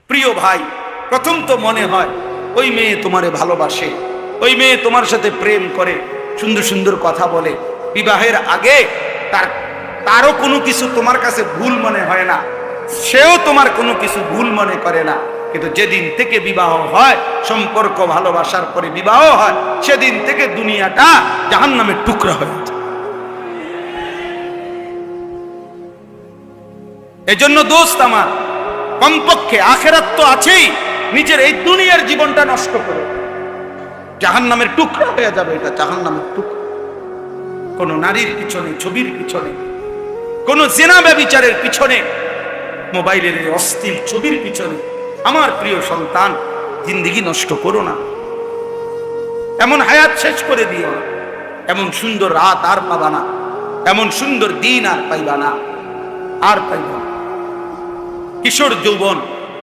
প্রিয় ভাই, প্রথম তো মনে হয় ওই মেয়ে তোমারে ভালোবাসে, ওই মেয়ে তোমার সাথে প্রেম করে, সুন্দর সুন্দর কথা বলে। বিবাহের আগে তারও কোনো কিছু তোমার কাছে ভুল মনে হয় না, সেও তোমার কোনো কিছু ভুল মনে করে না। কিন্তু যেদিন থেকে বিবাহ হয়, সম্পর্ক ভালোবাসার পরে বিবাহ হয়, সেদিন থেকে দুনিয়াটা জাহান্নামের টুকরা হয়ে যায়। এজন্য দোস্ত আমার, কমপক্ষে আখেরাত তো আছেই, নিজের এই দুনিয়ার জীবনটা নষ্ট করে জাহান্নামের টুকরা হয়ে যাবে। এটা জাহান্নামের টুকরা। কোন নারীর পিছনে, ছবির পিছনে, কোন জেনা ব্যভিচারের পিছনে, মোবাইলের এই অশ্লীল ছবির পিছনে আমার প্রিয় সন্তান জিন্দেগি নষ্ট করো না। এমন হায়াত শেষ করে দিও না। এমন সুন্দর রাত আর পাবা না, এমন সুন্দর দিন আর পাইবা না, আর পাইবা না। কিশোর যৌবন